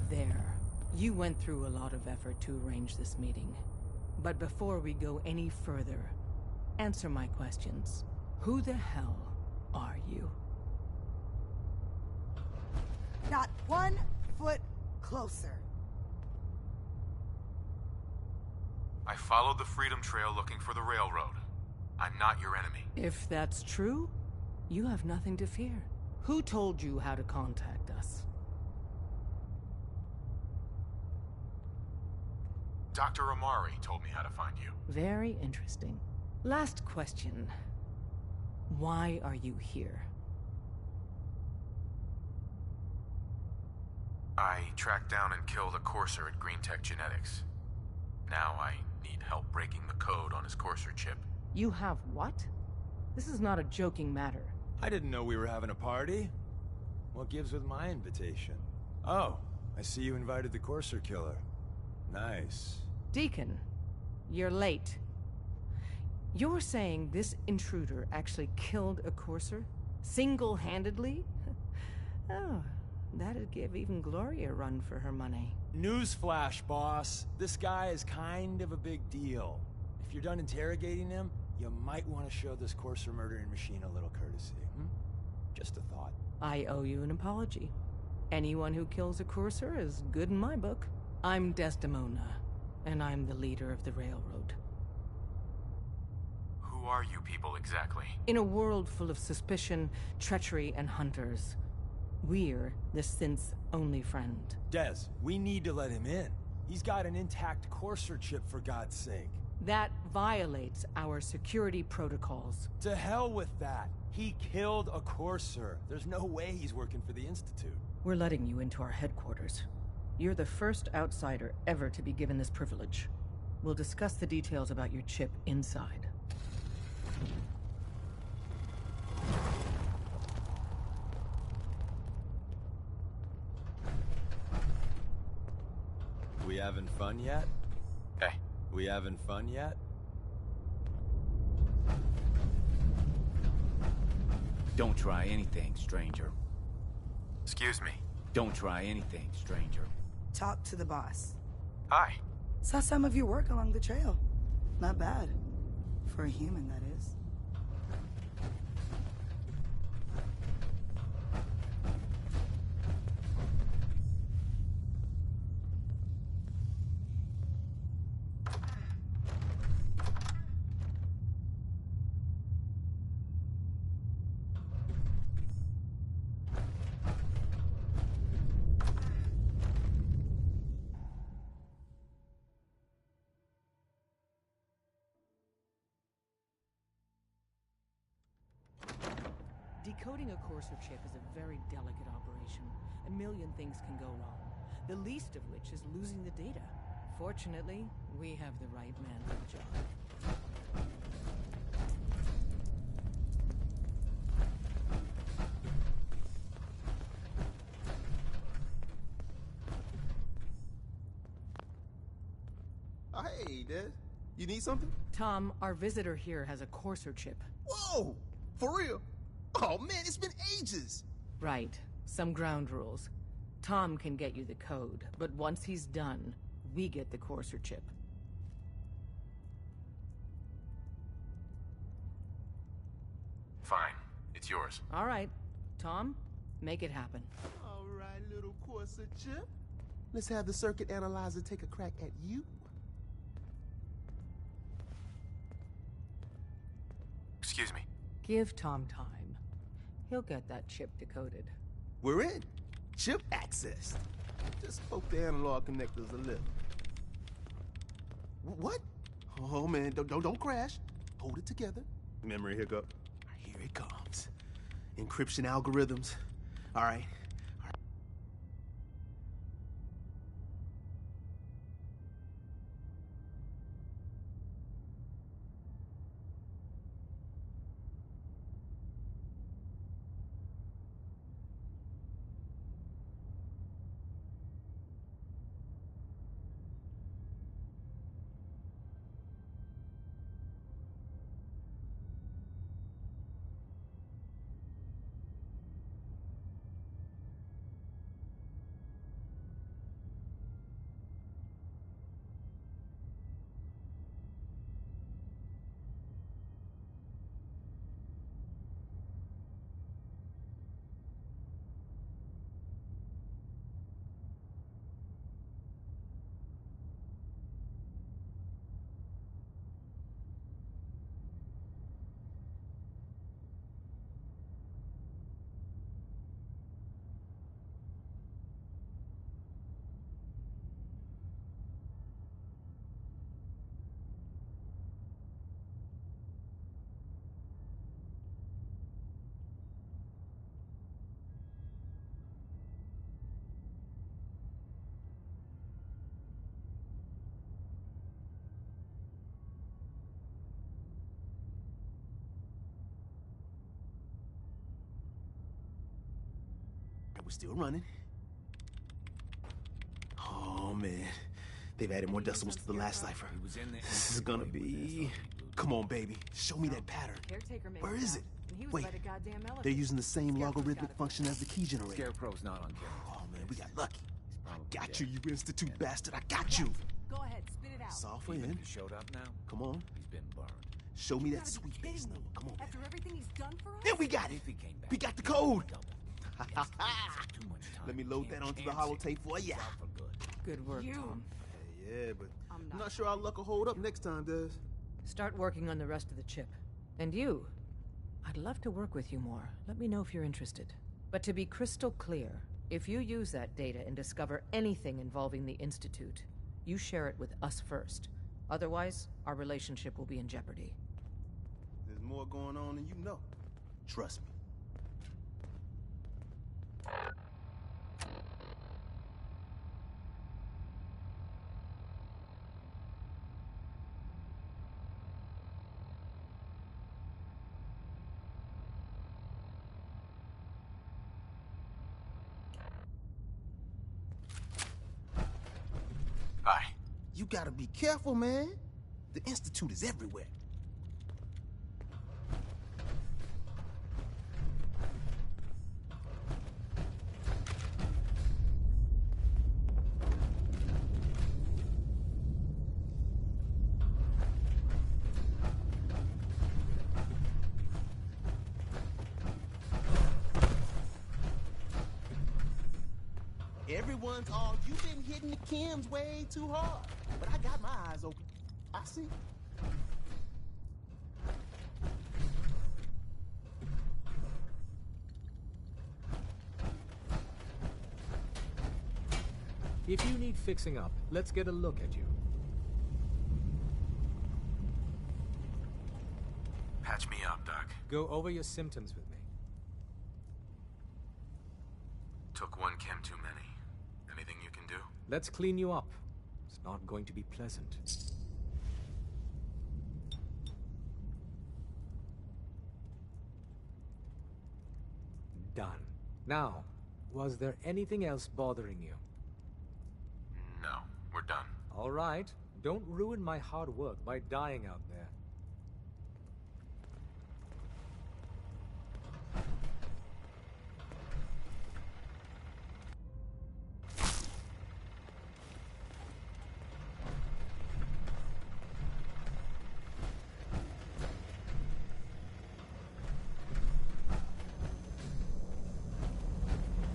There. You went through a lot of effort to arrange this meeting. But before we go any further, answer my questions. Who the hell are you? Not 1 foot closer. I followed the Freedom Trail looking for the railroad. I'm not your enemy. If that's true, you have nothing to fear. Who told you how to contact us? Dr. Amari told me how to find you. Very interesting. Last question. Why are you here? I tracked down and killed a courser at Green Tech Genetics. Now I need help breaking the code on his courser chip. You have what? This is not a joking matter. I didn't know we were having a party. What gives with my invitation? Oh, I see you invited the courser killer. Nice. Deacon, you're late. You're saying this intruder actually killed a courser? Single-handedly? Oh, that'd give even Gloria a run for her money. Newsflash, boss. This guy is kind of a big deal. If you're done interrogating him, you might want to show this courser murdering machine a little courtesy. Just a thought. I owe you an apology. Anyone who kills a courser is good in my book. I'm Desdemona, and I'm the leader of the railroad. Who are you people exactly? In a world full of suspicion, treachery, and hunters, we're the synth's only friend. Des, we need to let him in. He's got an intact courser chip, for God's sake. That violates our security protocols. To hell with that. He killed a courser. There's no way he's working for the Institute. We're letting you into our headquarters. You're the first outsider ever to be given this privilege. We'll discuss the details about your chip inside. We having fun yet? Hey. We having fun yet? Don't try anything, stranger. Excuse me. Don't try anything, stranger. Talk to the boss. Hi. Saw some of your work along the trail. Not bad. For a human, that is. Decoding a courser chip is a very delicate operation. A million things can go wrong, the least of which is losing the data. Fortunately, we have the right man for the job. Hey, Des. You need something? Tom, our visitor here has a courser chip. Whoa! For real? Oh, man, it's been ages! Right. Some ground rules. Tom can get you the code, but once he's done, we get the courser chip. Fine. It's yours. All right. Tom, make it happen. All right, little Corsa chip. Let's have the circuit analyzer take a crack at you. Excuse me. Give Tom time. He'll get that chip decoded. We're in. Chip accessed. Just poke the analog connectors a little. What? Oh, man, don't crash. Hold it together. Memory hiccup. Here it comes. Encryption algorithms. All right. we're still running. Oh, man. They've added more decimals to the last cipher. He was in there. This is gonna be... Come on, baby. Show me that pattern. Caretaker made Where it is out, it? and he was Wait, by the goddamn elevator. they're using the same Scarecrow's logarithmic got it. function as the key generator. Scarecrow's not on camera. Oh, man, we got lucky. I Probably got dead. you, you institute bastard. I got you. Go ahead, spit it out. It's all for Even him. if he showed up now, Come on. he's been burned. Show me You that gotta be sweet base kidding me. number. Come on, After baby. everything he's done for us? There we got it. If he came back, We got the he'd code. double. Too much time. Let me load that onto the holotape for ya. He's out for good. Good work, Tom. Yeah, but I'm I'm not not sure our luck will hold up next time, Des. Start working on the rest of the chip. And you? I'd love to work with you more. Let me know if you're interested. But to be crystal clear, if you use that data and discover anything involving the Institute, you share it with us first. Otherwise, our relationship will be in jeopardy. There's more going on than you know. Trust me. Hi. You gotta be careful, man. The Institute is everywhere. Everyone's all, you've been hitting the chems way too hard. But I got my eyes open. I see. If you need fixing up, let's get a look at you. Patch me up, Doc. Go over your symptoms with me. Took one chem too many. Anything you can do? Let's clean you up. It's not going to be pleasant. Done. Now, was there anything else bothering you? No, we're done. All right. Don't ruin my hard work by dying out there.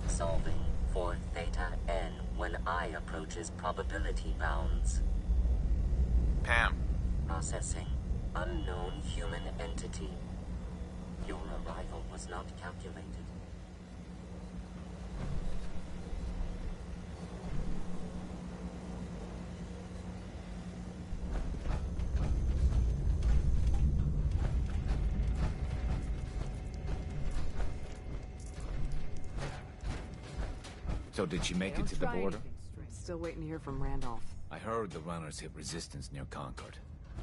Solving for theta n when I approaches probability bounds. Pam. Processing. Unknown human entity. Your arrival was not calculated. So did she make it to the border? Still waiting to hear from Randolph. I heard the runners hit resistance near Concord.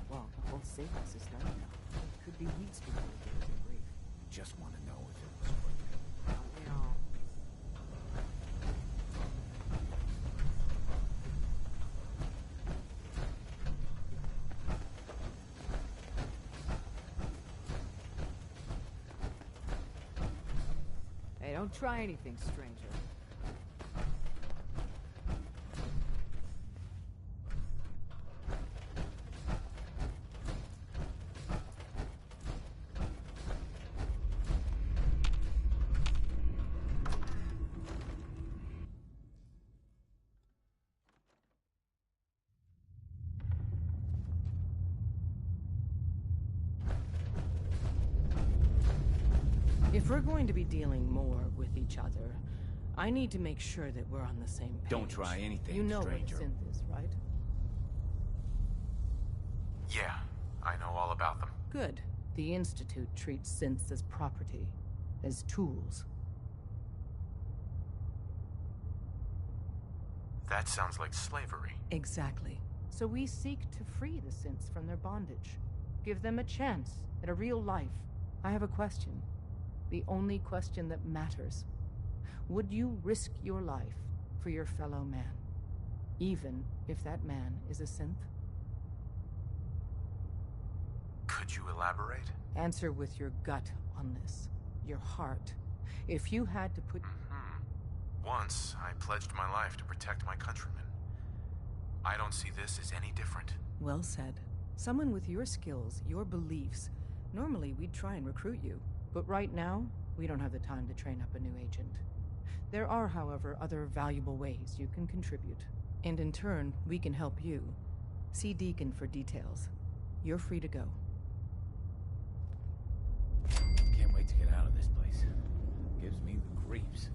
Well, the whole sequence is done now. It could be weeks before we get to the brief. Just want to know if it was worth it. Don't we all? Hey, don't try anything, stranger. If we're going to be dealing more with each other, I need to make sure that we're on the same page. Don't try anything, You know stranger. what a synth is, right? Yeah, I know all about them. Good. The Institute treats synths as property, as tools. That sounds like slavery. Exactly. So we seek to free the synths from their bondage. Give them a chance at a real life. I have a question. The only question that matters. Would you risk your life for your fellow man, even if that man is a synth? Could you elaborate? Answer with your gut on this. Your heart. If you had to put... Once, I pledged my life to protect my countrymen. I don't see this as any different. Well said. Someone with your skills, your beliefs. Normally, we'd try and recruit you. But right now, we don't have the time to train up a new agent. There are, however, other valuable ways you can contribute. And in turn, we can help you. See Deacon for details. You're free to go. Can't wait to get out of this place. Gives me the creeps.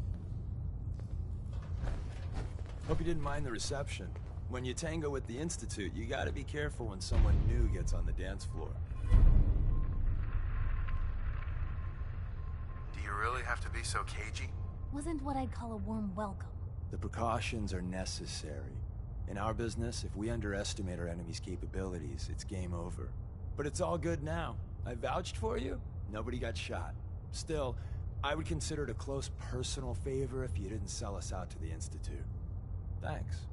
Hope you didn't mind the reception. When you tango with the Institute, you gotta be careful when someone new gets on the dance floor. Do you really have to be so cagey? Wasn't what I'd call a warm welcome. The precautions are necessary. In our business, if we underestimate our enemy's capabilities, it's game over. But it's all good now. I vouched for you. Nobody got shot. Still, I would consider it a close personal favor if you didn't sell us out to the Institute. Thanks.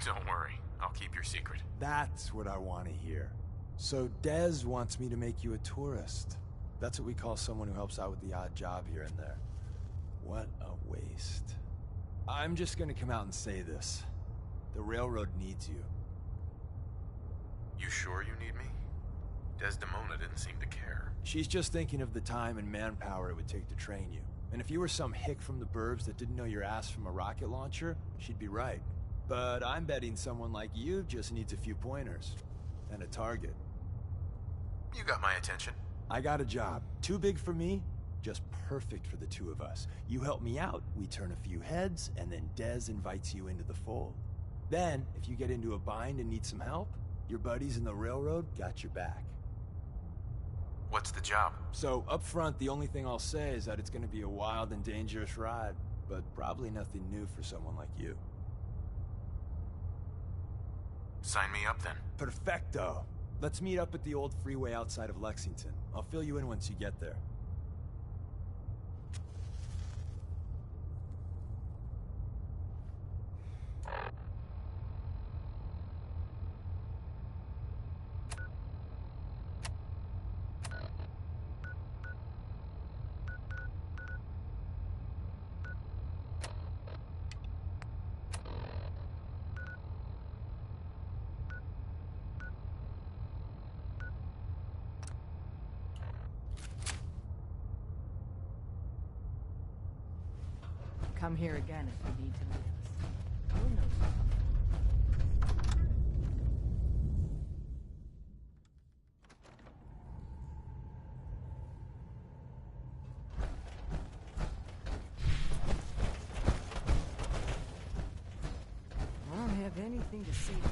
Don't worry, I'll keep your secret. That's what I want to hear. So Dez wants me to make you a tourist. That's what we call someone who helps out with the odd job here and there. What a waste. I'm just gonna come out and say this. The railroad needs you. You sure you need me? Desdemona didn't seem to care. She's just thinking of the time and manpower it would take to train you. And if you were some hick from the burbs that didn't know your ass from a rocket launcher, she'd be right. But I'm betting someone like you just needs a few pointers. And a target. You got my attention. I got a job. Too big for me, just perfect for the two of us. You help me out, we turn a few heads, and then Dez invites you into the fold. Then, if you get into a bind and need some help, your buddies in the railroad got your back. What's the job? So, up front, the only thing I'll say is that it's gonna be a wild and dangerous ride, but probably nothing new for someone like you. Sign me up then. Perfecto. Let's meet up at the old freeway outside of Lexington. I'll fill you in once you get there. Come here again if you need to meet us. We'll know you. I don't have anything to say to you.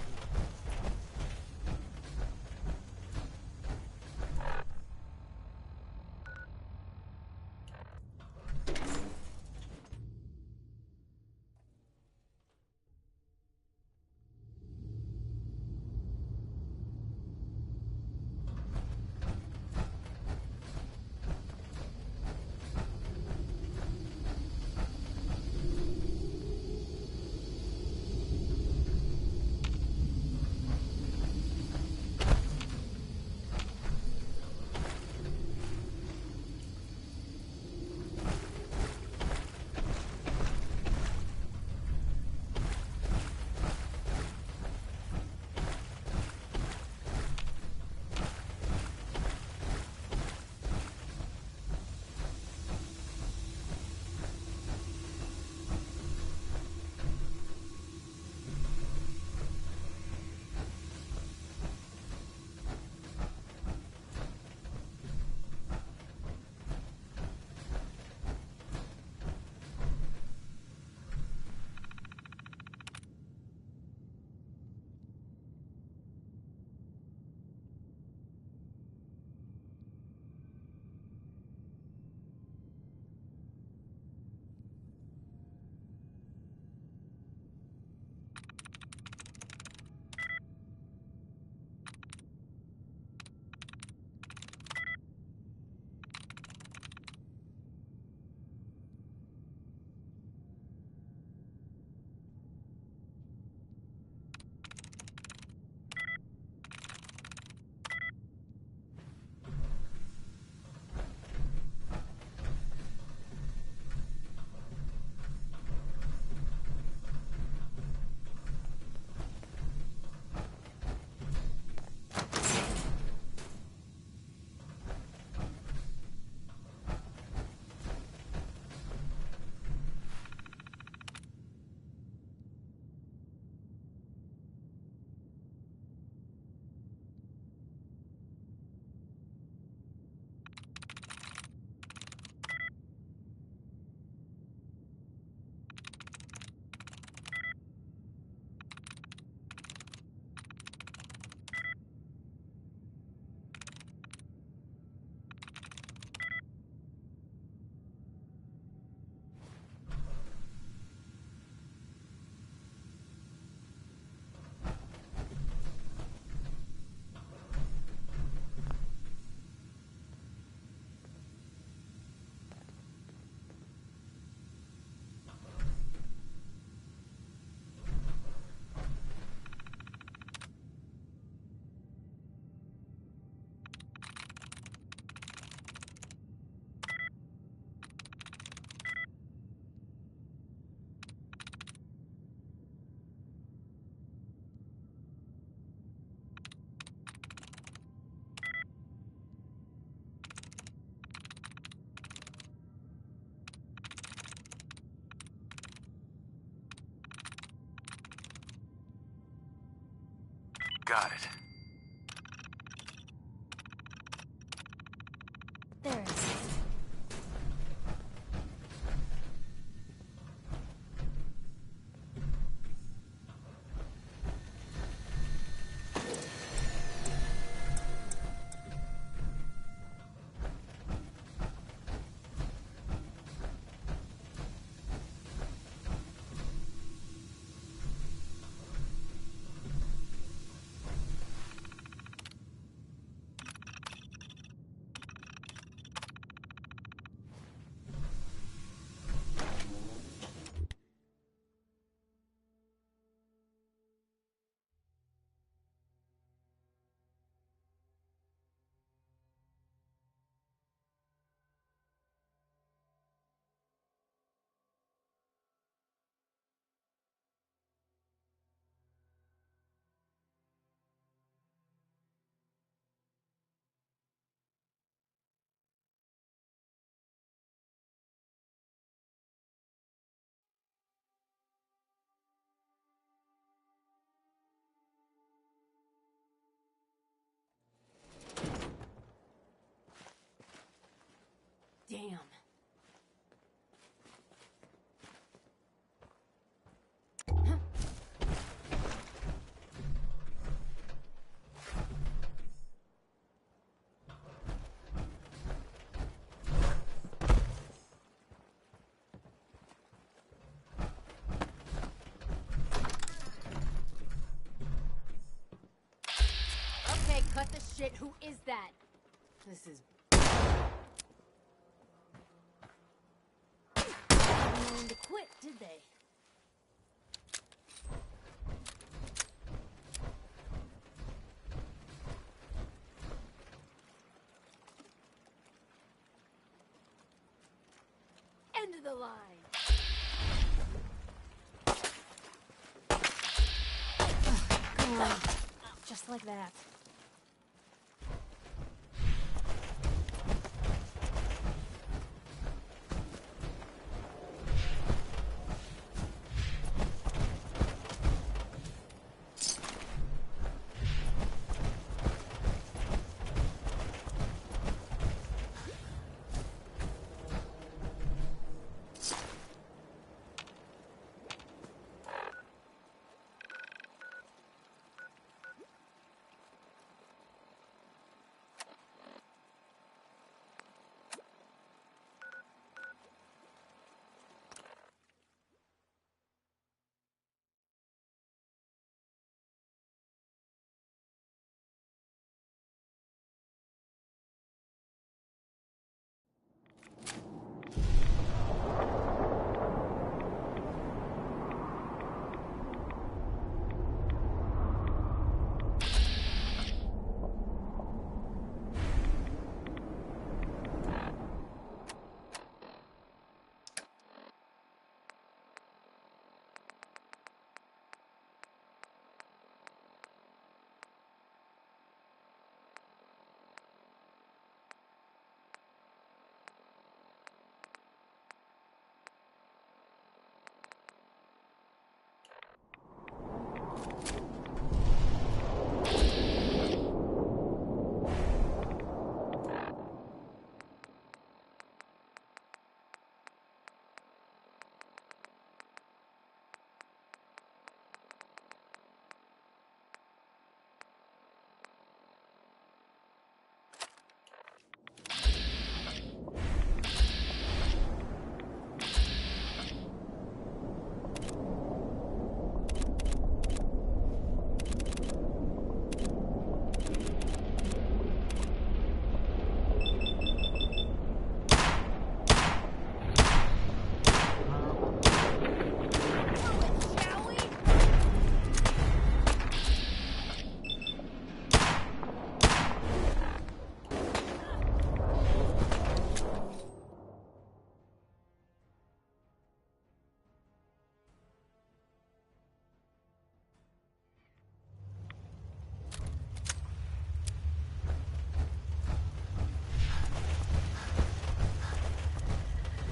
Got it. There it is. Damn. Okay, cut the shit. Who is that? This is... Didn't mean to quit, did they? End of the line. Come on. Just like that.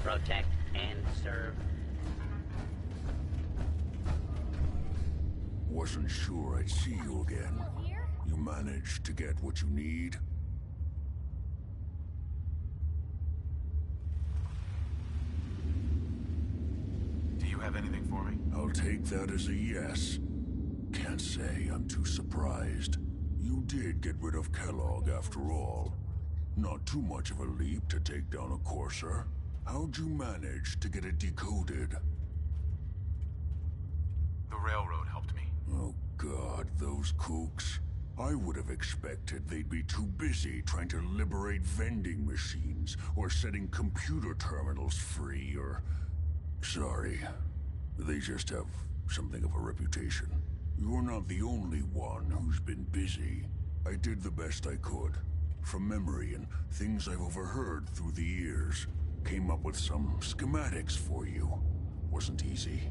Protect and serve. Wasn't sure I'd see you again. You managed to get what you need? Do you have anything for me? I'll take that as a yes. Can't say I'm too surprised. You did get rid of Kellogg after all. Not too much of a leap to take down a Courser. How'd you manage to get it decoded? The railroad helped me. Oh God, those kooks. I would have expected they'd be too busy trying to liberate vending machines or setting computer terminals free or... Sorry. They just have something of a reputation. You're not the only one who's been busy. I did the best I could. From memory and things I've overheard through the years. Came up with some schematics for you. Wasn't easy.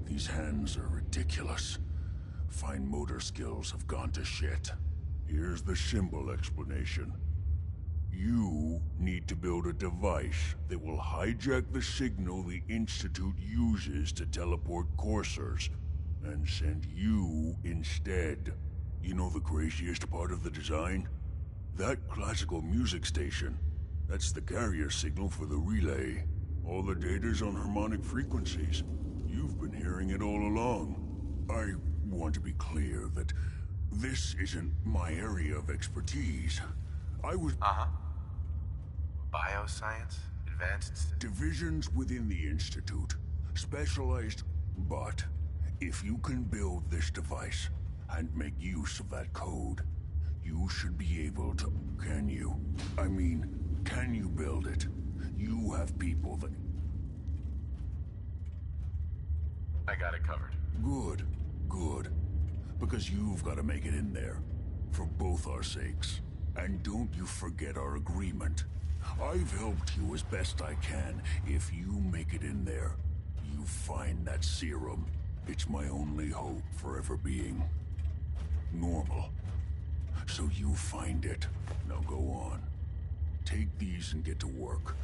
These hands are ridiculous. Fine motor skills have gone to shit. Here's the symbol explanation. You need to build a device that will hijack the signal the Institute uses to teleport coursers, and send you instead. You know the craziest part of the design? That classical music station. That's the carrier signal for the relay. All the data's on harmonic frequencies. You've been hearing it all along. I want to be clear that this isn't my area of expertise. I was... Bioscience? Advanced... Divisions within the Institute. Specialized, but if you can build this device and make use of that code, you should be able to... Can you? I mean, can you build it? You have people that... I got it covered. Good, good. Because you've got to make it in there. For both our sakes. And don't you forget our agreement. I've helped you as best I can. If you make it in there, you find that serum. It's my only hope for ever being... normal. So you find it. Now go on. Take these and get to work.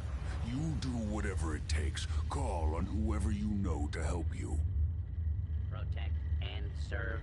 You do whatever it takes. Call on whoever you know to help you. Protect and serve.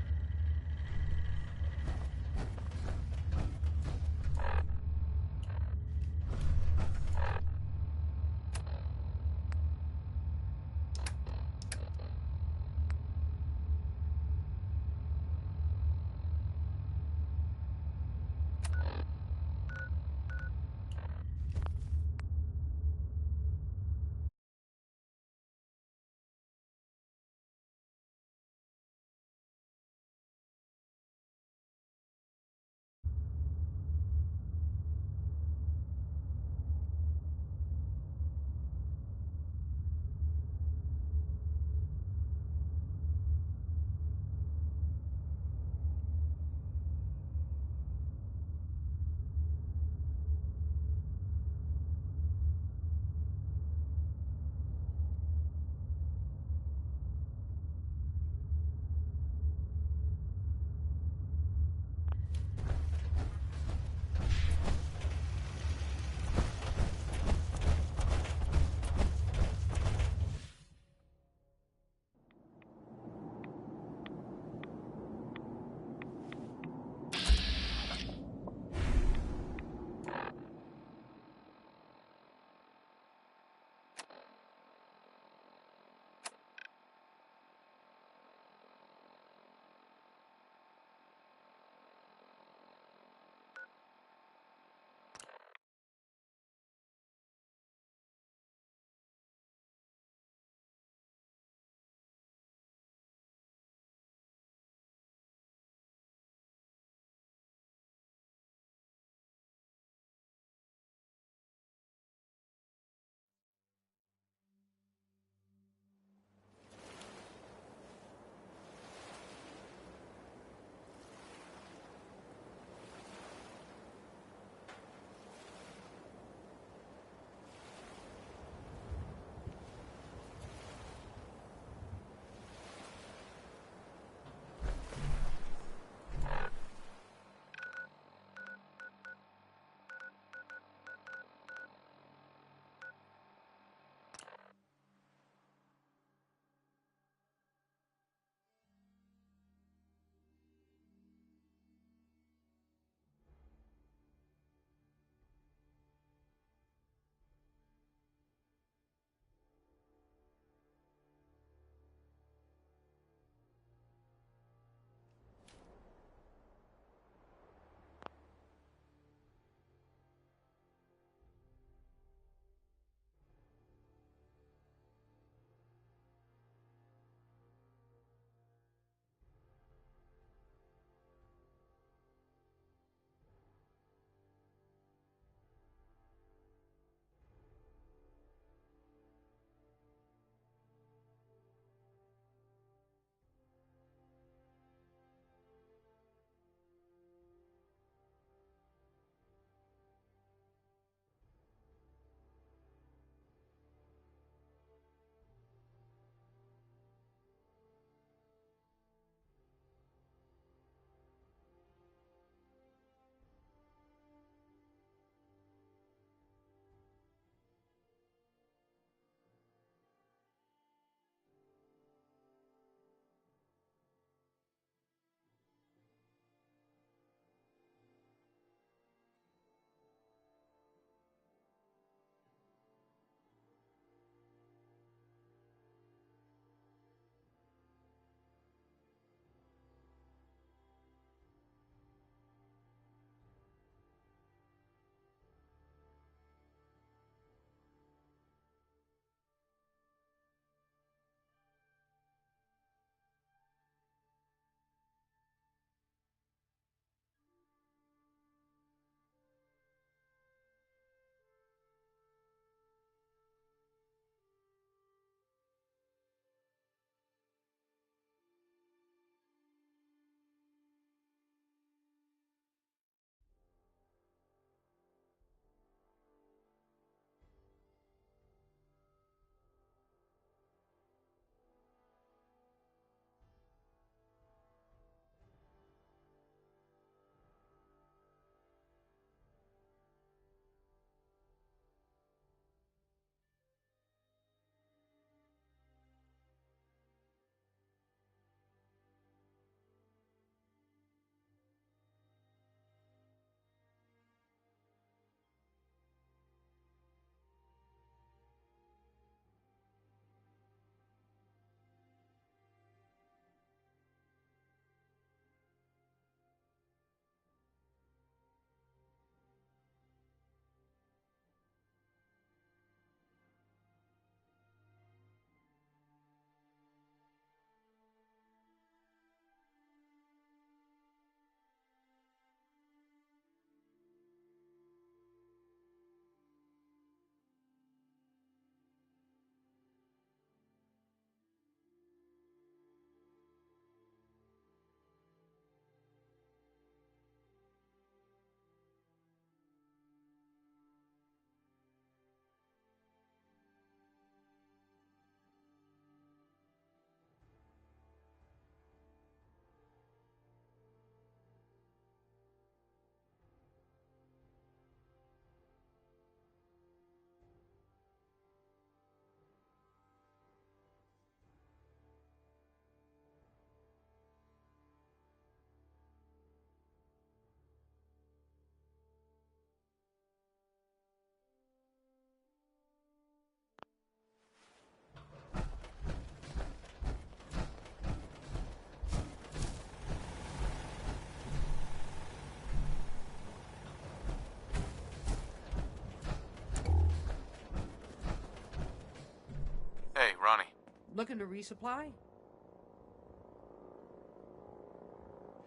Looking to resupply?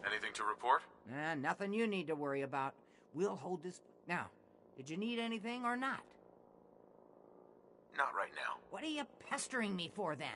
Anything to report? Nothing you need to worry about. We'll hold this... Now, did you need anything or not? Not right now. What are you pestering me for, then?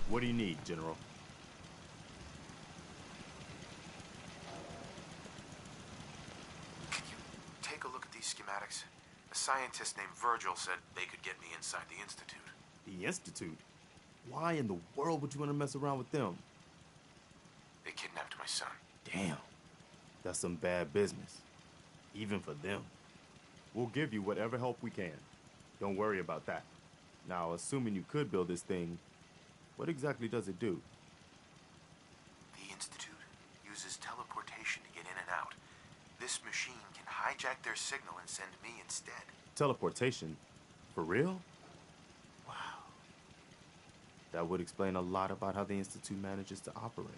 What do you need, General? Can you take a look at these schematics? A scientist named Virgil said they could get me inside the Institute. The Institute? Why in the world would you want to mess around with them? They kidnapped my son. Damn. That's some bad business. Even for them. We'll give you whatever help we can. Don't worry about that. Now, assuming you could build this thing, what exactly does it do? The Institute uses teleportation to get in and out. This machine can hijack their signal and send me instead. Teleportation? For real? Wow. That would explain a lot about how the Institute manages to operate.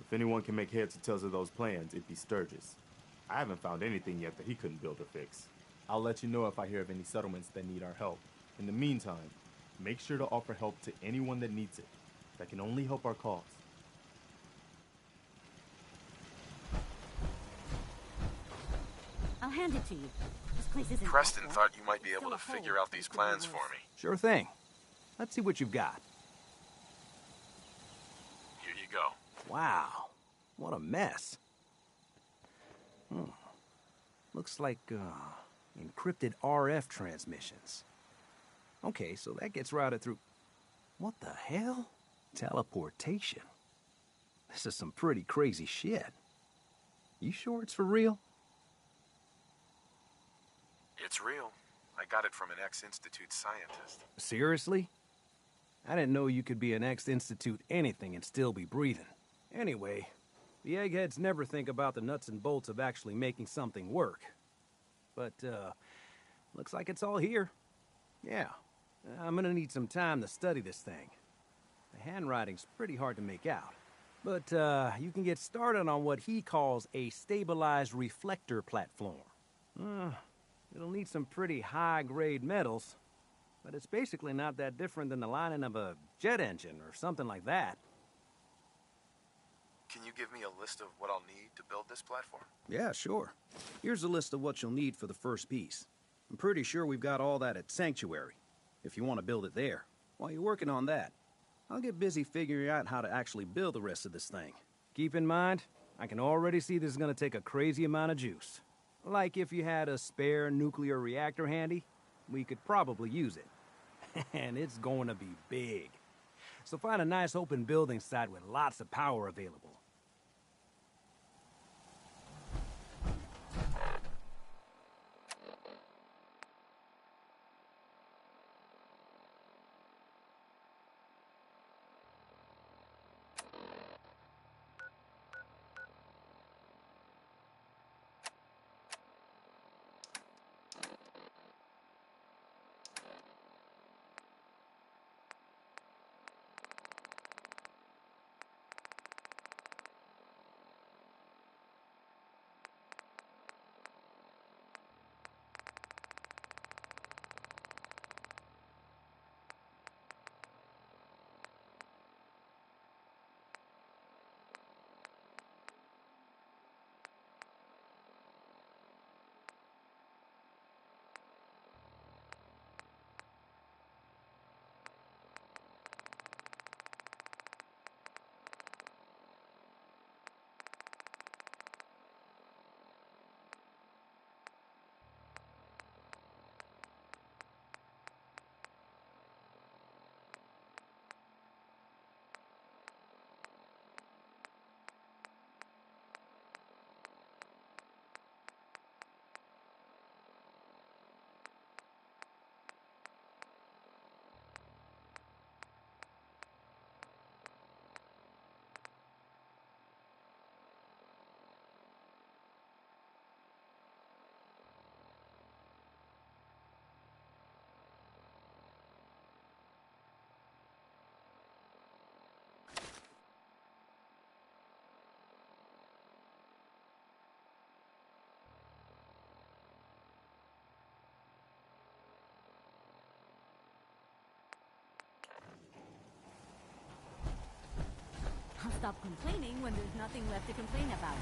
If anyone can make heads or tails of those plans, it'd be Sturgis. I haven't found anything yet that he couldn't build or fix. I'll let you know if I hear of any settlements that need our help. In the meantime, make sure to offer help to anyone that needs it. That can only help our cause. I'll hand it to you. This place isn't... Preston thought you might be able to figure out these plans for me. Sure thing. Let's see what you've got. Here you go. Wow. What a mess. Looks like, encrypted RF transmissions. Okay, so that gets routed through... What the hell? Teleportation. This is some pretty crazy shit. You sure it's for real? It's real. I got it from an ex-Institute scientist. Seriously? I didn't know you could be an ex-Institute anything and still be breathing. Anyway, the eggheads never think about the nuts and bolts of actually making something work. But, looks like it's all here. Yeah, I'm gonna need some time to study this thing. The handwriting's pretty hard to make out. But, you can get started on what he calls a stabilized reflector platform. It'll need some pretty high-grade metals, but it's basically not that different than the lining of a jet engine or something like that. Can you give me a list of what I'll need to build this platform? Yeah, sure. Here's a list of what you'll need for the first piece. I'm pretty sure we've got all that at Sanctuary, if you want to build it there. While you're working on that, I'll get busy figuring out how to actually build the rest of this thing. Keep in mind, I can already see this is going to take a crazy amount of juice. Like if you had a spare nuclear reactor handy, we could probably use it. And it's going to be big. So find a nice open building site with lots of power available. stop complaining when there's nothing left to complain about.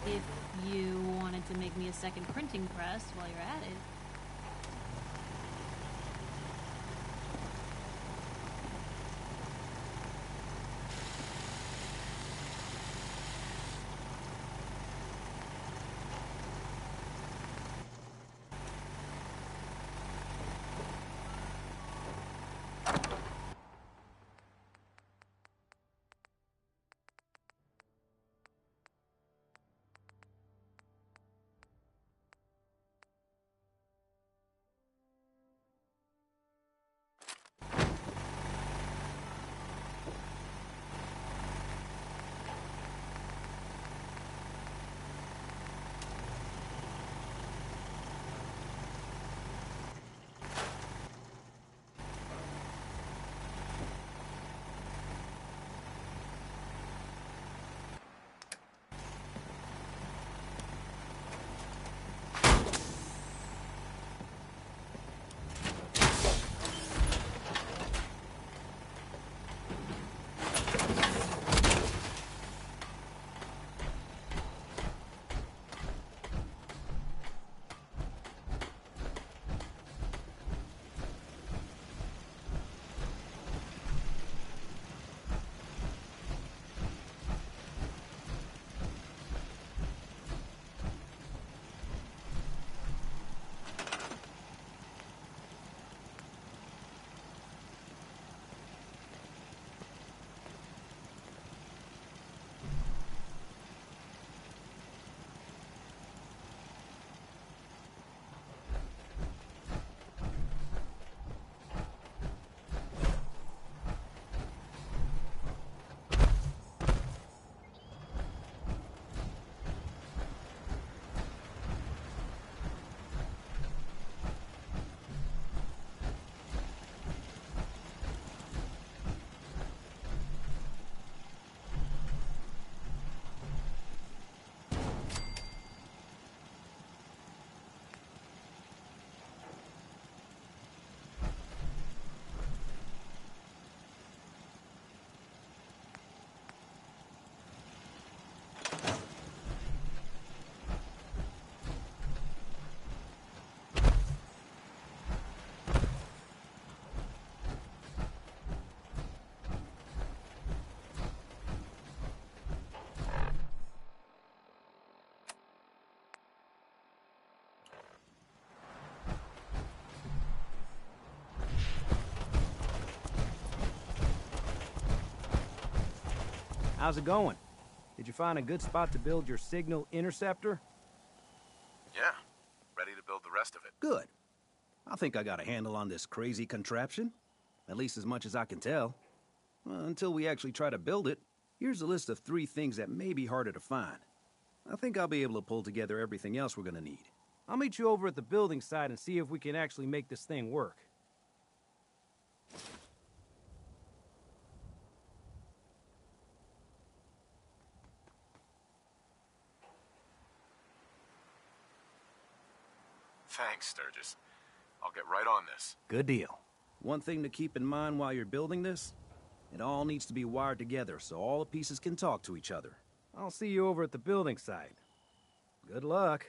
If you wanted to make me a second printing press while you're at it. How's it going? Did you find a good spot to build your signal interceptor? Yeah. Ready to build the rest of it. Good. I think I got a handle on this crazy contraption. At least as much as I can tell. Until we actually try to build it, here's a list of 3 things that may be harder to find. I think I'll be able to pull together everything else we're gonna need. I'll meet you over at the building site and see if we can actually make this thing work. Thanks, Sturgis. I'll get right on this. Good deal. One thing to keep in mind while you're building this, it all needs to be wired together so all the pieces can talk to each other. I'll see you over at the building site. Good luck.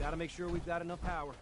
Gotta make sure we've got enough power.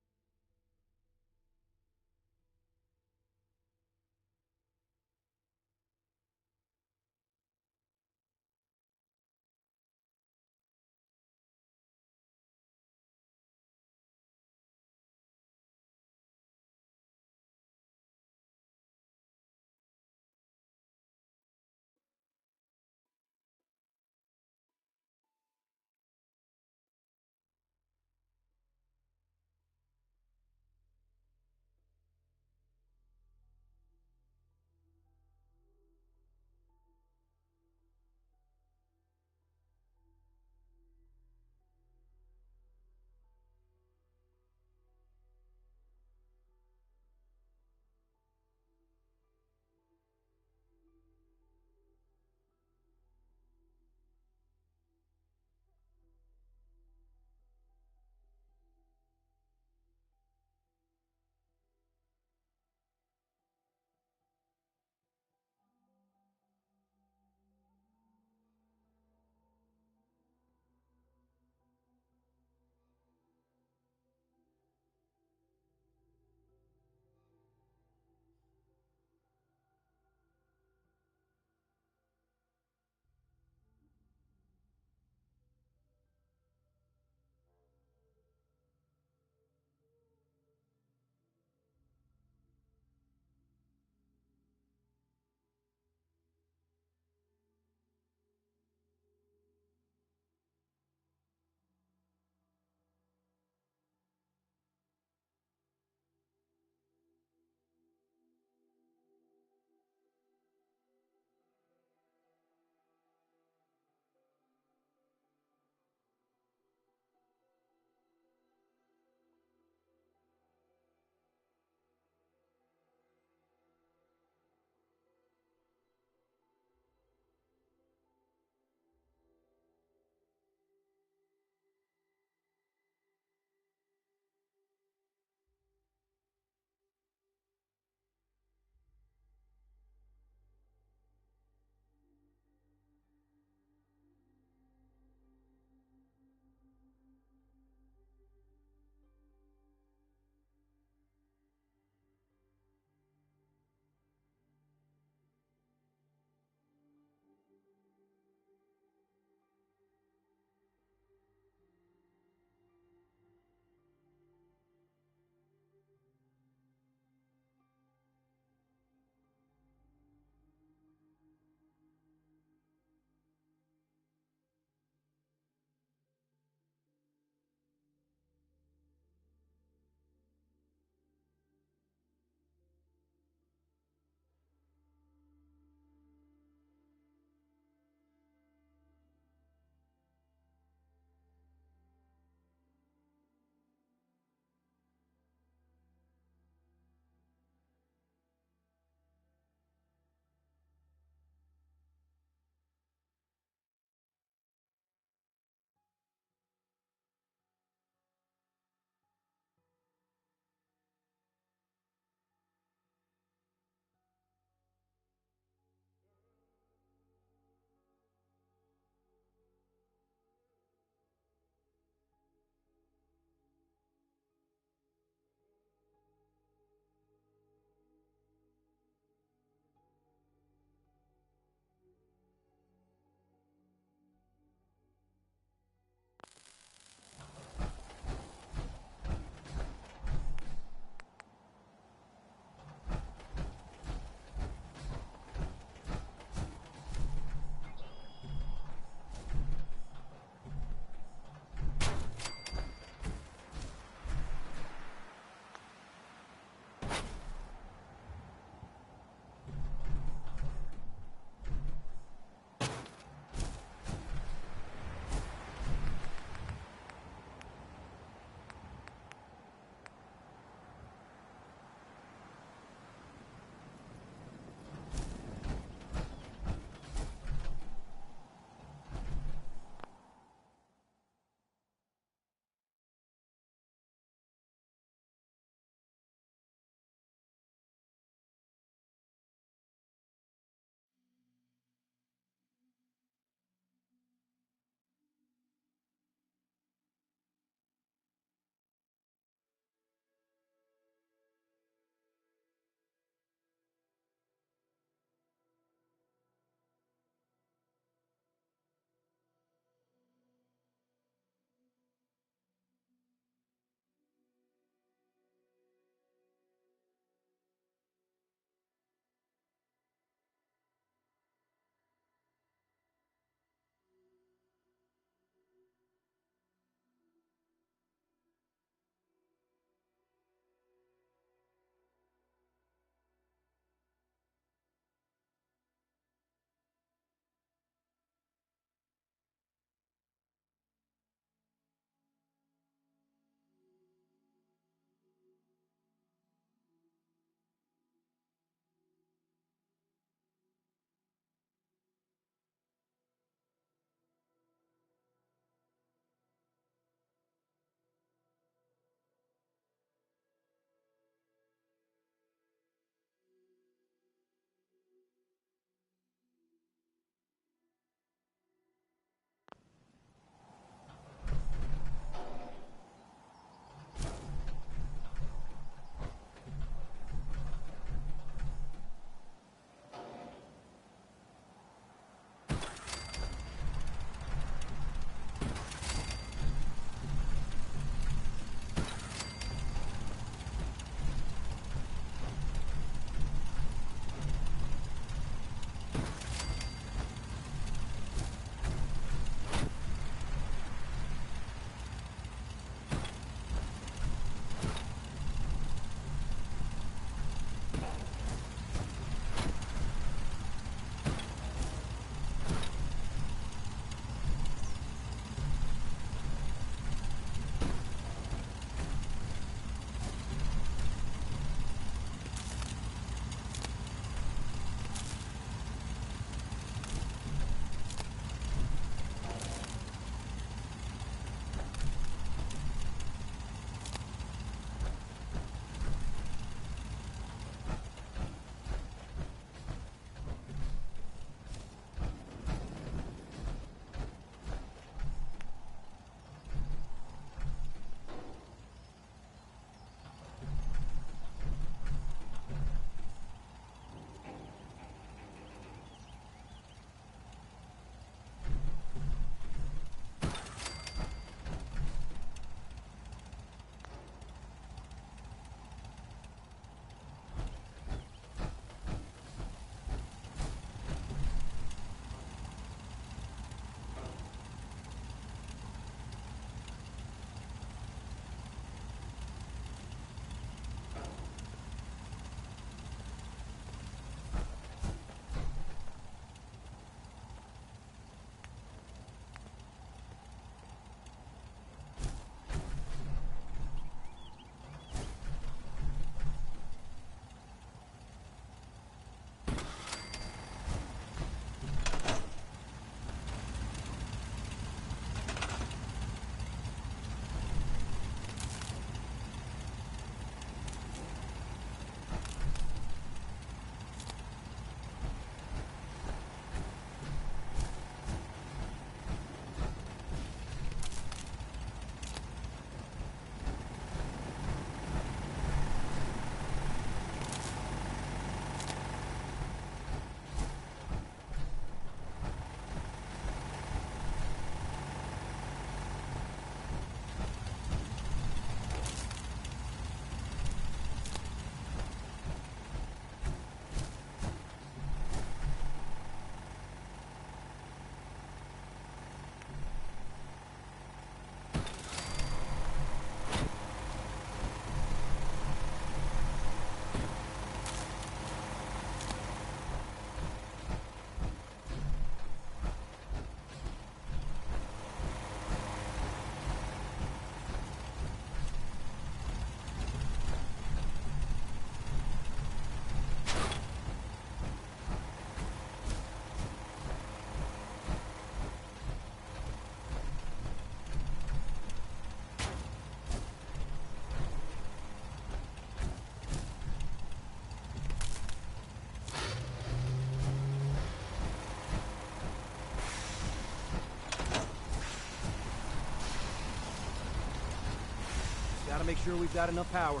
make sure we've got enough power.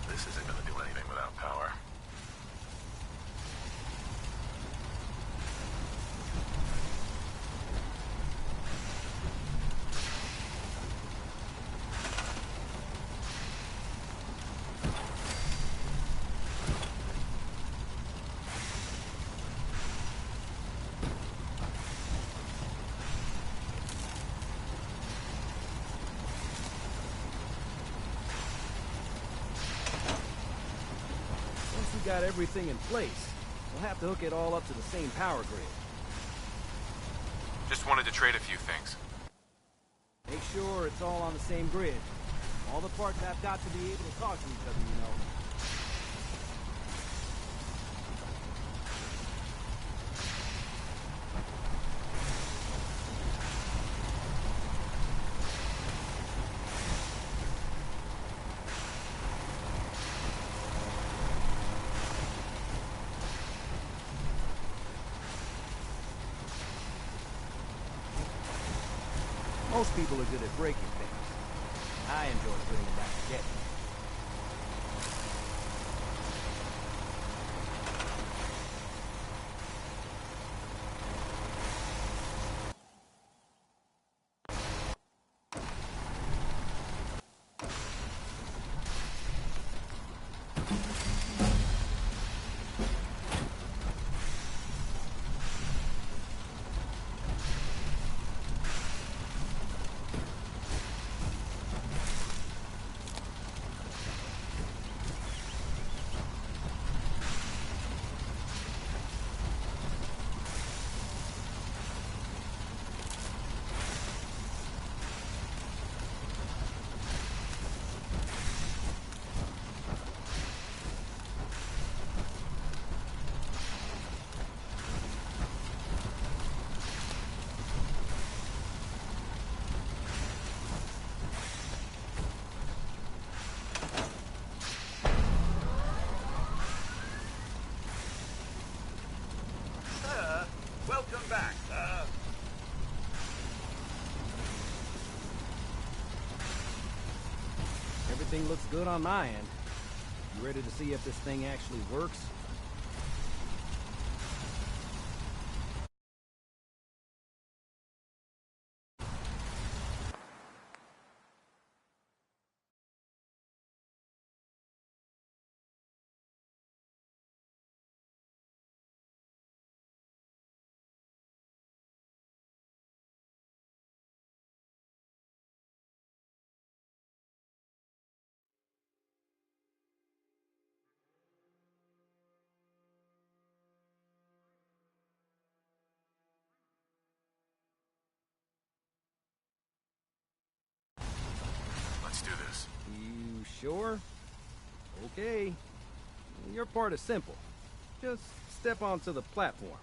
This isn't gonna do anything without power. Once we got everything in place, we'll have to hook it all up to the same power grid. Just wanted to trade a few things. Make sure it's all on the same grid. All the parts have got to be able to talk to each other, you know. Most people are good at breaking things. I enjoy putting them back together. Welcome back, sir. Everything looks good on my end. You ready to see if this thing actually works? Let's do this. You sure? Okay. Your part is simple. Just step onto the platform.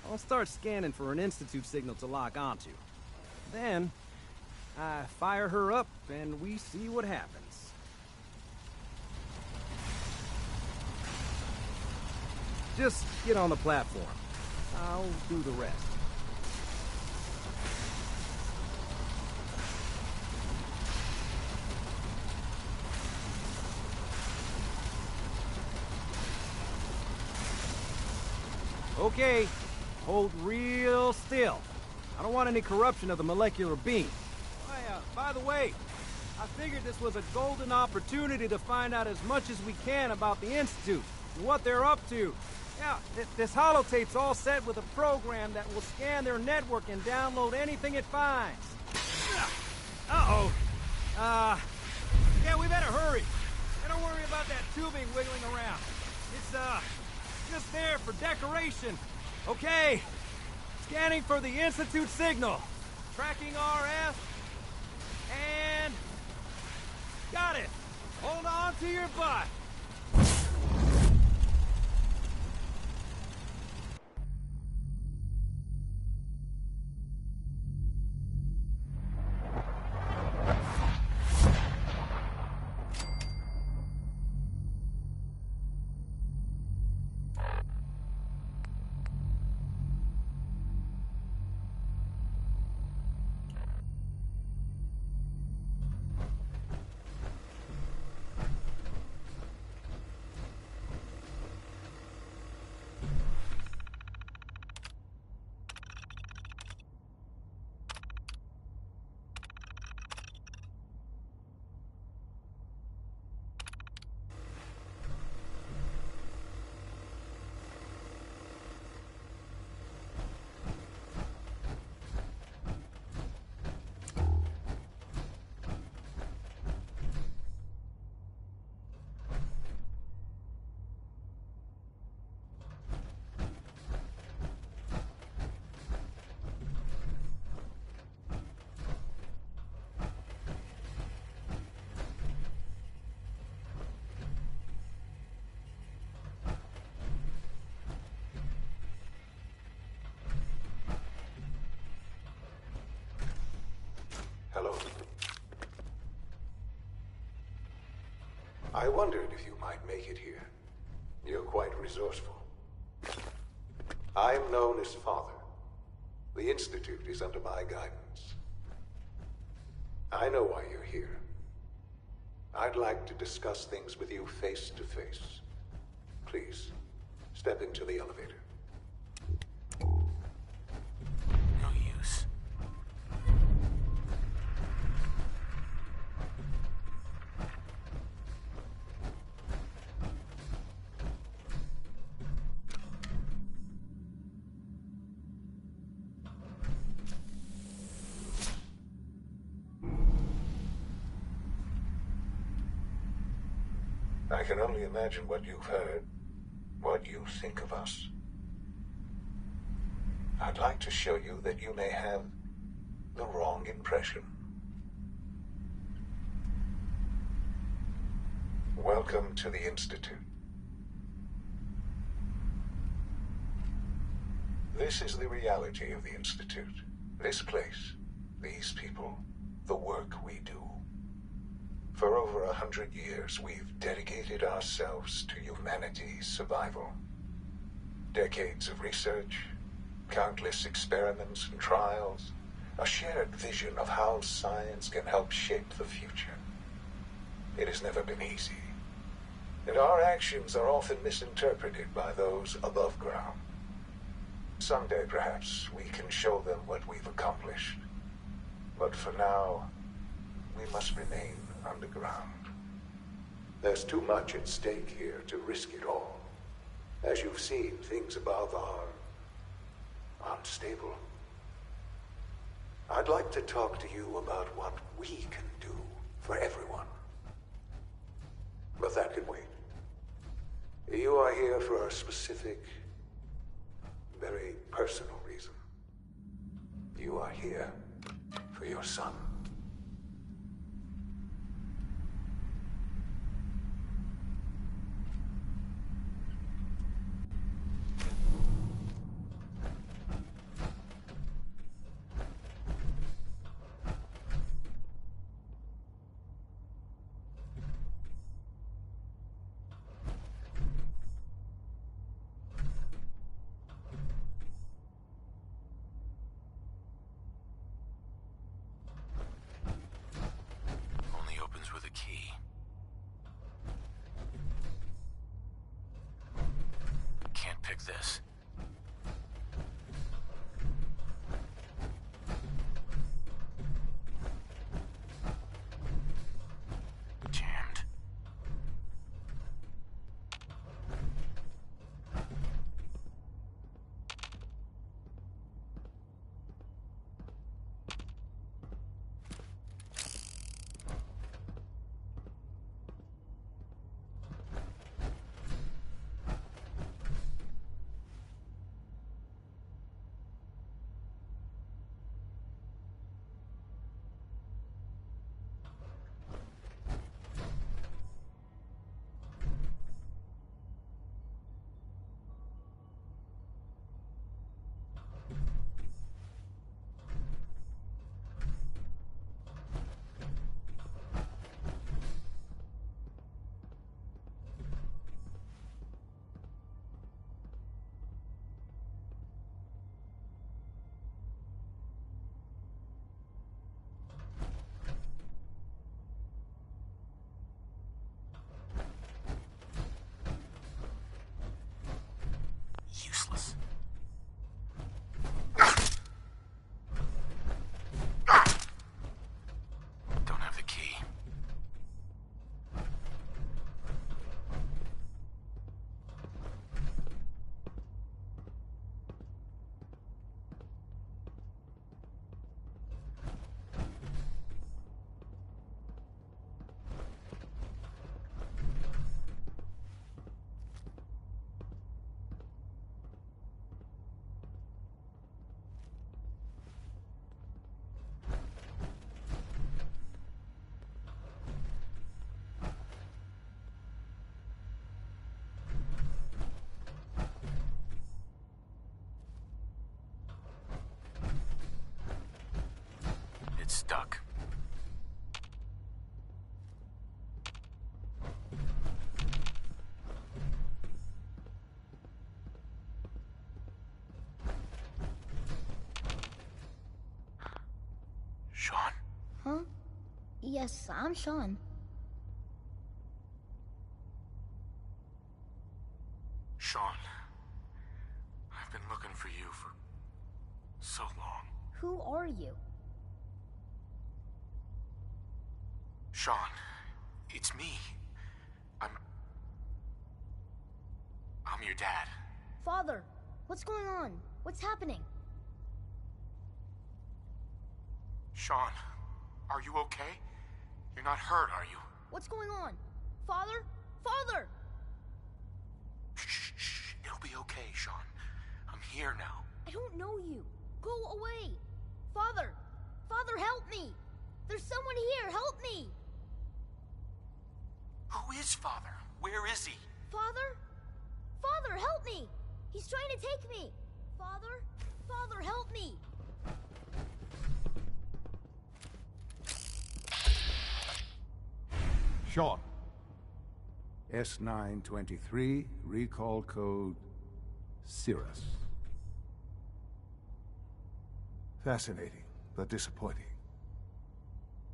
I'll start scanning for an Institute signal to lock onto. Then, I fire her up and we see what happens. Just get on the platform. I'll do the rest. Okay, hold real still. I don't want any corruption of the molecular beam. By the way, I figured this was a golden opportunity to find out as much as we can about the Institute and what they're up to. Yeah, this holotape's all set with a program that will scan their network and download anything it finds. Uh-oh. Yeah, we better hurry. And don't worry about that tubing wiggling around. It's, just there for decoration. Okay. Scanning for the Institute signal. Tracking RF. And... got it. Hold on to your butt. I wondered if you might make it here. You're quite resourceful. I'm known as Father. The Institute is under my guidance. I know why you're here. I'd like to discuss things with you face to face. Please, step into the elevator. No use. I can only imagine what you've heard, what you think of us. I'd like to show you that you may have the wrong impression. Welcome to the Institute. This is the reality of the Institute. This place, these people, the work we do. For over 100 years, we've dedicated ourselves to humanity's survival. Decades of research, countless experiments and trials, a shared vision of how science can help shape the future. It has never been easy, and our actions are often misinterpreted by those above ground. Someday, perhaps, we can show them what we've accomplished. But for now, we must remain underground. There's too much at stake here to risk it all. As you've seen, things above are unstable. I'd like to talk to you about what we can do for everyone. But that can wait. You are here for a specific, very personal reason. You are here for your son. This. Jammed. Useless. Don't have the key. It's stuck. Sean? Huh? Yes, I'm Sean. Sean, I've been looking for you for so long. Who are you? Sean, it's me. I'm your dad. Father, what's going on? What's happening? Sean, are you okay? You're not hurt, are you? What's going on? Father? Father! Shh. It'll be okay, Sean. I'm here now. I don't know you. Go away. Father! Father, help me! There's someone here, help me! Who is Father? Where is he? Father? Father, help me! He's trying to take me! Father? Father, help me! Sean. S923, recall code Cirrus. Fascinating, but disappointing.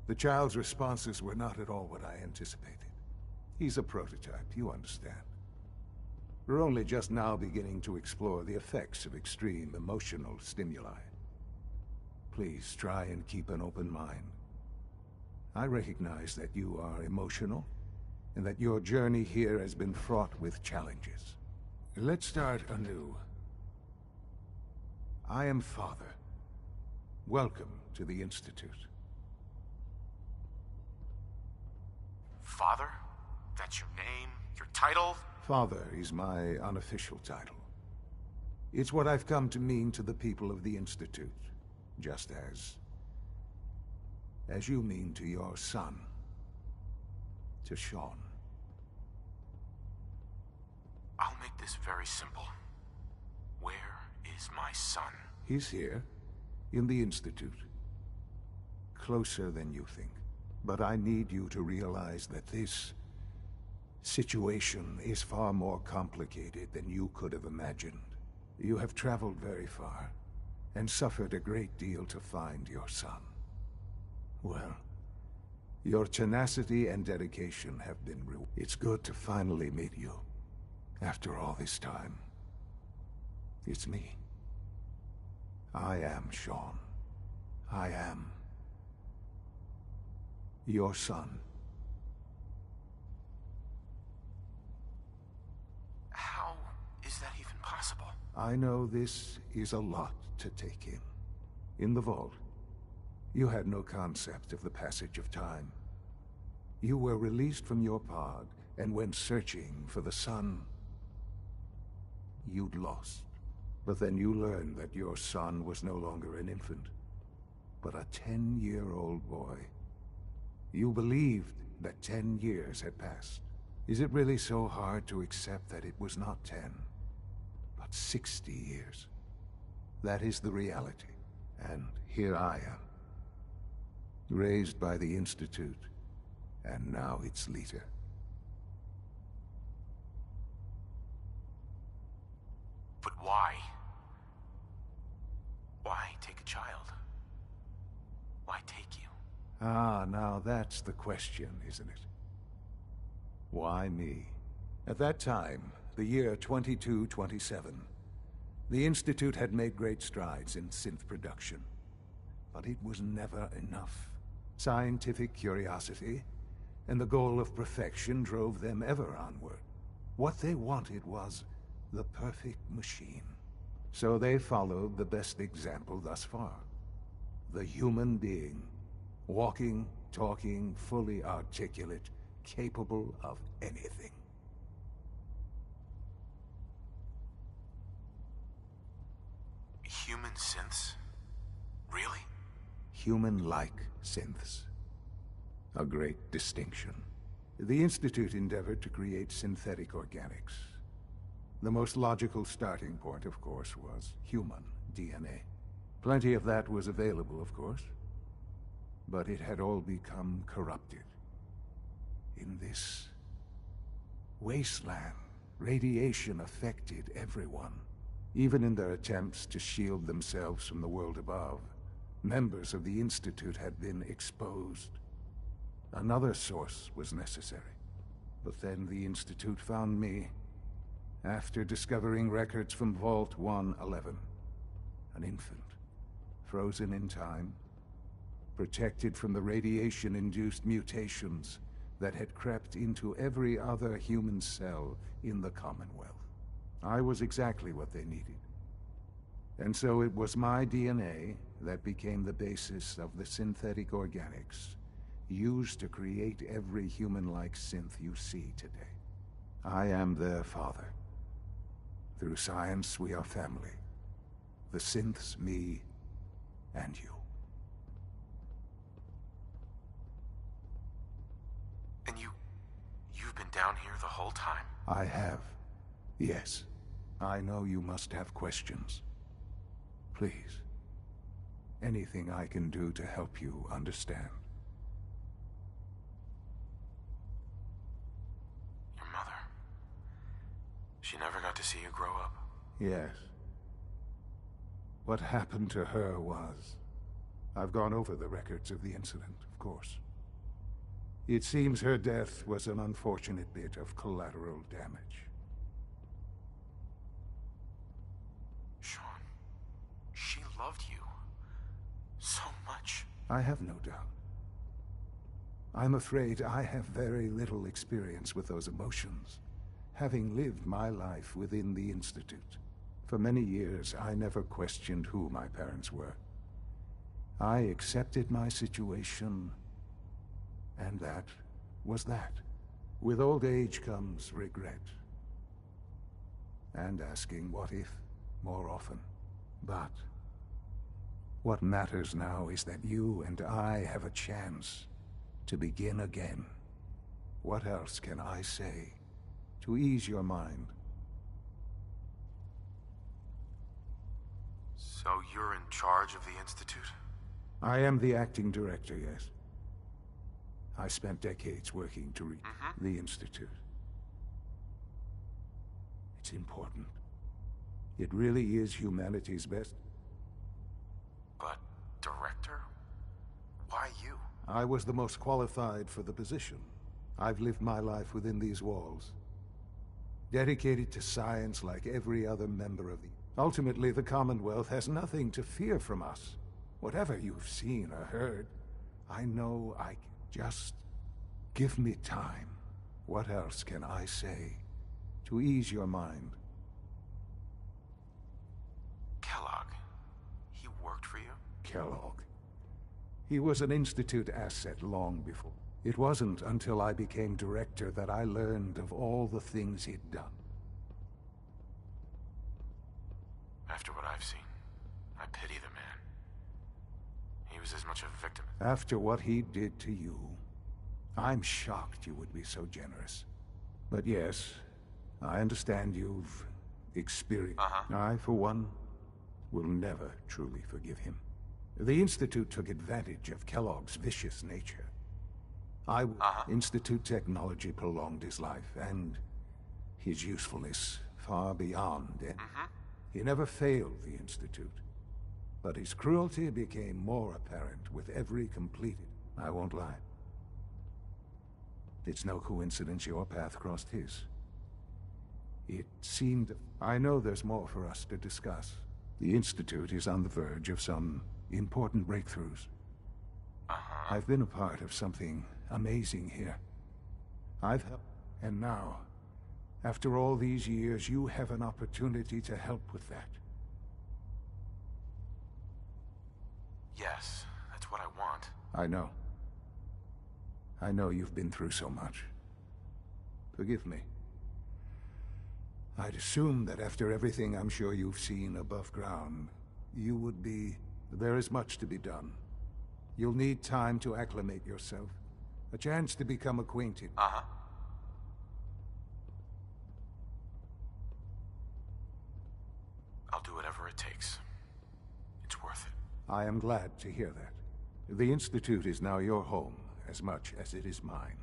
The child's responses were not at all what I anticipated. He's a prototype, you understand. We're only just now beginning to explore the effects of extreme emotional stimuli. Please try and keep an open mind. I recognize that you are emotional, and that your journey here has been fraught with challenges. Let's start anew. I am Father. Welcome to the Institute. Father? That's your name? Your title? Father is my unofficial title. It's what I've come to mean to the people of the Institute, just as you mean to your son, to Sean. I'll make this very simple. Where is my son? He's here, in the Institute. Closer than you think. But I need you to realize that this situation is far more complicated than you could have imagined. You have traveled very far, and suffered a great deal to find your son. Well, your tenacity and dedication have been rewarded. It's good to finally meet you. After all this time, it's me. I am Sean. I am your son. How is that even possible? I know this is a lot to take in. In the vault, you had no concept of the passage of time. You were released from your pod and went searching for the sun you'd lost. But then you learned that your son was no longer an infant, but a 10-year-old boy. You believed that 10 years had passed. Is it really so hard to accept that it was not 10, but 60 years? That is the reality, and here I am. Raised by the Institute, and now its leader. But why? Why take a child? Why take you? Ah, now that's the question, isn't it? Why me? At that time, the year 2227, the Institute had made great strides in synth production. But it was never enough. Scientific curiosity and the goal of perfection drove them ever onward. What they wanted was the perfect machine. So they followed the best example thus far. The human being. Walking, talking, fully articulate, capable of anything. Human synths? Really? Human-like synths. A great distinction. The Institute endeavored to create synthetic organics. The most logical starting point, of course, was human DNA. Plenty of that was available, of course. But it had all become corrupted. In this wasteland, radiation affected everyone. Even in their attempts to shield themselves from the world above, Members of the Institute had been exposed. Another source was necessary. But then the Institute found me after discovering records from Vault 111. An infant, frozen in time, protected from the radiation-induced mutations that had crept into every other human cell in the Commonwealth. I was exactly what they needed. And so it was my DNA that became the basis of the synthetic organics used to create every human-like synth you see today. I am their father. Through science, we are family. The synths, me, and you. And you've been down here the whole time? I have. Yes. I know you must have questions. Please. Anything I can do to help you understand. Your mother. She never got to see you grow up? Yes. What happened to her was... I've gone over the records of the incident, of course. It seems her death was an unfortunate bit of collateral damage. Sean, she loved you so much. I have no doubt. I'm afraid I have very little experience with those emotions, having lived my life within the Institute. For many years, I never questioned who my parents were. I accepted my situation, and that was that. With old age comes regret. And asking what if more often. But what matters now is that you and I have a chance to begin again. What else can I say to ease your mind? So you're in charge of the Institute? I am the acting director, yes. I spent decades working to reach the Institute. It's important. It really is humanity's best. But, director? Why you? I was the most qualified for the position. I've lived my life within these walls. Dedicated to science like every other member of the... Ultimately, the Commonwealth has nothing to fear from us. Whatever you've seen or heard, I know I can just... Give me time. What else can I say to ease your mind? Kellogg. He worked for you? Kellogg. He was an Institute asset long before. It wasn't until I became director that I learned of all the things he'd done. After what I've seen, I pity the man. He was as much a victim. After what he did to you, I'm shocked you would be so generous. But yes, I understand you've experienced... I, for one, will never truly forgive him. The Institute took advantage of Kellogg's vicious nature. Institute technology prolonged his life, and his usefulness far beyond it. He never failed the Institute. But his cruelty became more apparent with every completed... I won't lie. It's no coincidence your path crossed his. It seemed... I know there's more for us to discuss. The Institute is on the verge of some important breakthroughs. I've been a part of something amazing here. I've helped... And now, after all these years, you have an opportunity to help with that. Yes, that's what I want. I know. I know you've been through so much. Forgive me. I'd assume that after everything I'm sure you've seen above ground, you would be... There is much to be done. You'll need time to acclimate yourself. A chance to become acquainted. I'll do whatever it takes. It's worth it. I am glad to hear that. The Institute is now your home, as much as it is mine.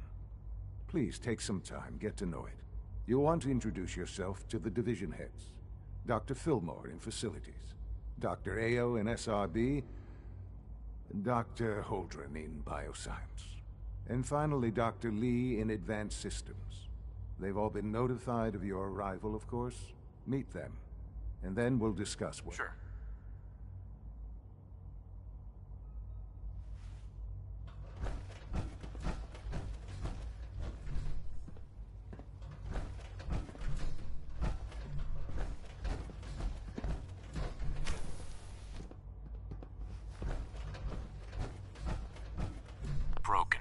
Please take some time, get to know it. You'll want to introduce yourself to the division heads. Dr. Fillmore in Facilities, Dr. Ayo in SRB, Dr. Holdren in bioscience. And finally, Dr. Lee in advanced systems. They've all been notified of your arrival, of course. Meet them, and then we'll discuss what... Sure. Broken.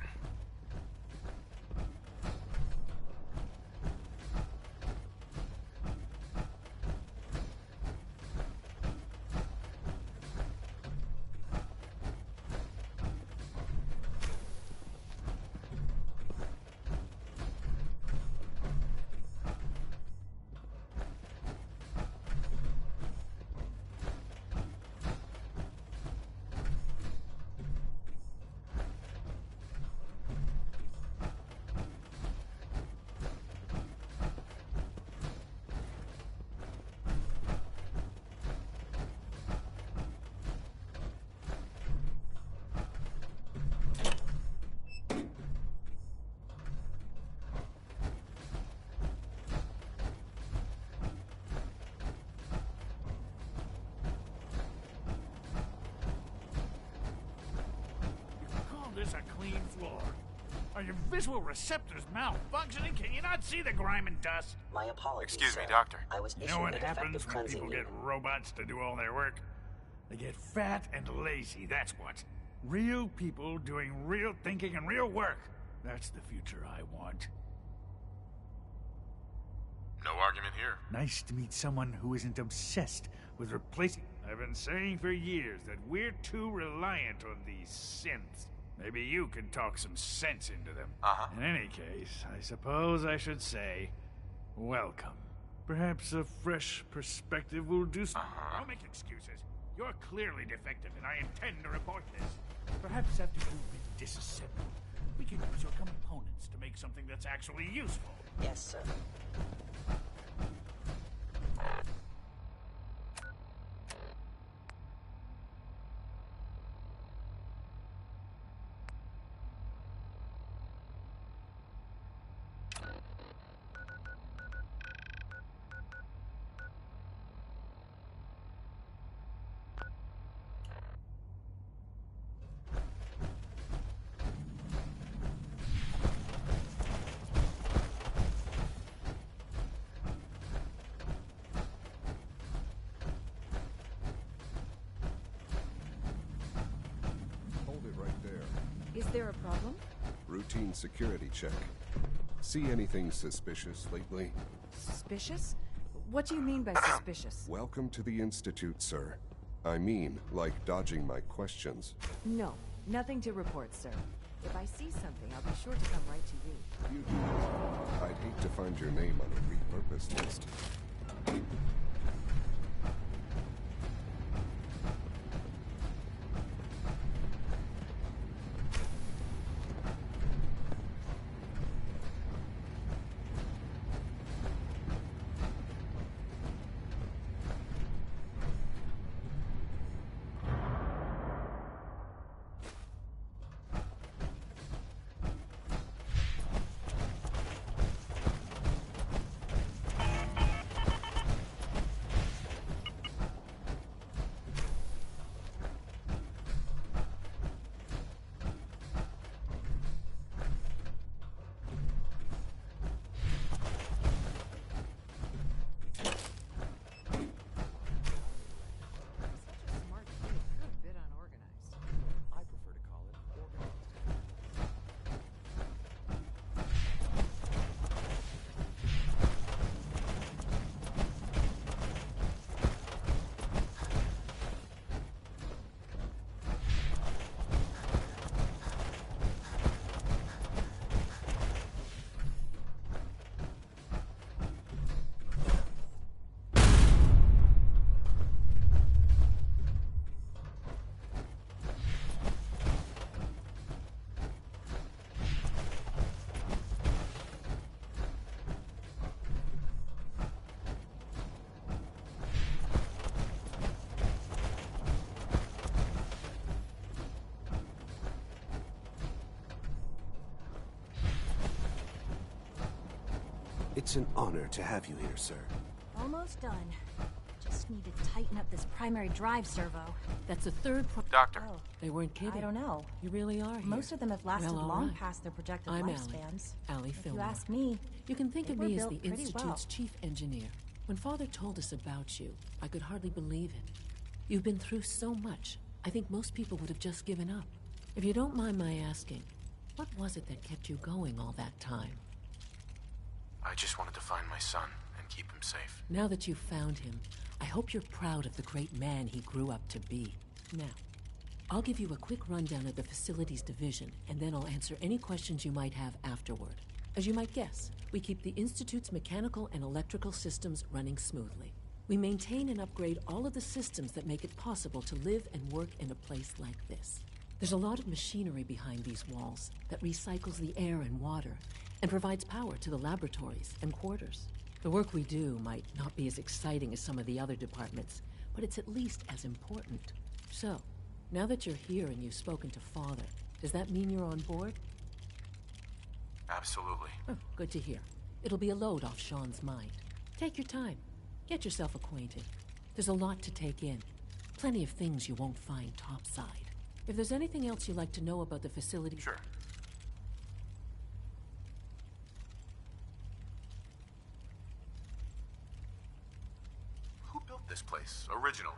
This a clean floor. Are your visual receptors malfunctioning? Can you not see the grime and dust? My apologies, Excuse me, sir. Doctor. I was You know what issued a happens defective when cleansing people unit. get robots to do all their work? They get fat and lazy, that's what. Real people doing real thinking and real work. That's the future I want. No argument here. Nice to meet someone who isn't obsessed with replacing... I've been saying for years that we're too reliant on these synths. Maybe you can talk some sense into them. Uh-huh. In any case, I suppose I should say, welcome. Perhaps a fresh perspective will do some... Don't make excuses. You're clearly defective, and I intend to report this. Perhaps after you've been disassembled, we can use your components to make something that's actually useful. Yes, sir. Hold it right there. Is there a problem? Routine security check. See anything suspicious lately? Suspicious? What do you mean by suspicious? Welcome to the Institute, sir. I mean, like dodging my questions. No, nothing to report, sir. If I see something, I'll be sure to come right to you. You do that. I'd hate to find your name on a repurposed list. It's an honor to have you here, sir. Almost done. Just need to tighten up this primary drive servo. That's a third Doctor. Oh, They weren't kidding. I don't know. You really are here. Most of them have lasted Well, all long right. past their projected I'm lifespans. Allie If you Fillmore. ask me, You can think they of were me as built the pretty Institute's well. chief engineer. When Father told us about you, I could hardly believe it. You've been through so much, I think most people would have just given up. If you don't mind my asking, what was it that kept you going all that time? I just wanted to find my son and keep him safe. Now that you've found him, I hope you're proud of the great man he grew up to be. Now, I'll give you a quick rundown of the facilities division, and then I'll answer any questions you might have afterward. As you might guess, we keep the Institute's mechanical and electrical systems running smoothly. We maintain and upgrade all of the systems that make it possible to live and work in a place like this. There's a lot of machinery behind these walls that recycles the air and water and provides power to the laboratories and quarters. The work we do might not be as exciting as some of the other departments, but it's at least as important. So, now that you're here and you've spoken to Father, does that mean you're on board? Absolutely. Oh, good to hear. It'll be a load off Sean's mind. Take your time. Get yourself acquainted. There's a lot to take in. Plenty of things you won't find topside. If there's anything else you'd like to know about the facility... Sure. Who built this place, originally?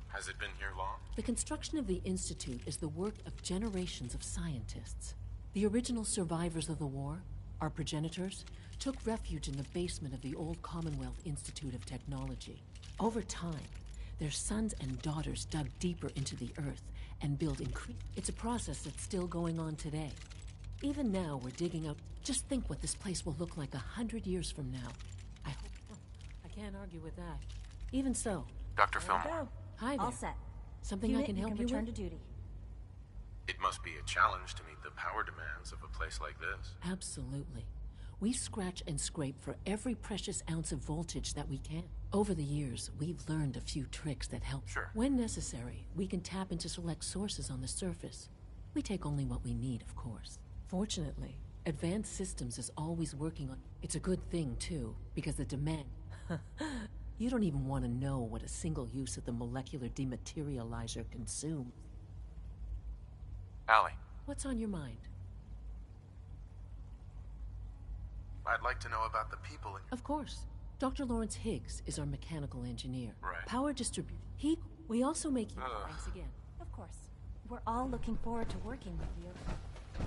Has it been here long? The construction of the Institute is the work of generations of scientists. The original survivors of the war, our progenitors, took refuge in the basement of the old Commonwealth Institute of Technology. Over time, their sons and daughters dug deeper into the earth and built It's a process that's still going on today. Even now, we're digging out... Just think what this place will look like 100 years from now. I hope... I can't argue with that. Even so... Dr. Fillmore. Hi there. All set. Something Unit, I can help you return with? to duty. It must be a challenge to meet the power demands of a place like this. Absolutely. We scratch and scrape for every precious ounce of voltage that we can. Over the years, we've learned a few tricks that help. Sure. When necessary, we can tap into select sources on the surface. We take only what we need, of course. Fortunately, Advanced Systems is always working on... It's a good thing, too, because the demand... You don't even want to know what a single use of the molecular dematerializer consumes. Allie. What's on your mind? I'd like to know about the people in... Of course. Dr. Lawrence Higgs is our mechanical engineer. Right. Power distribute. We also make... Thanks again. Of course. We're all looking forward to working with you.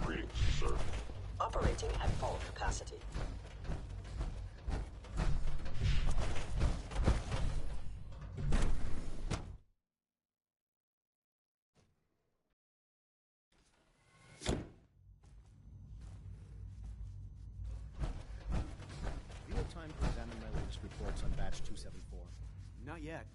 Greetings, sir. Operating at full capacity. Do you have time to examine my latest reports on batch 274? Not yet.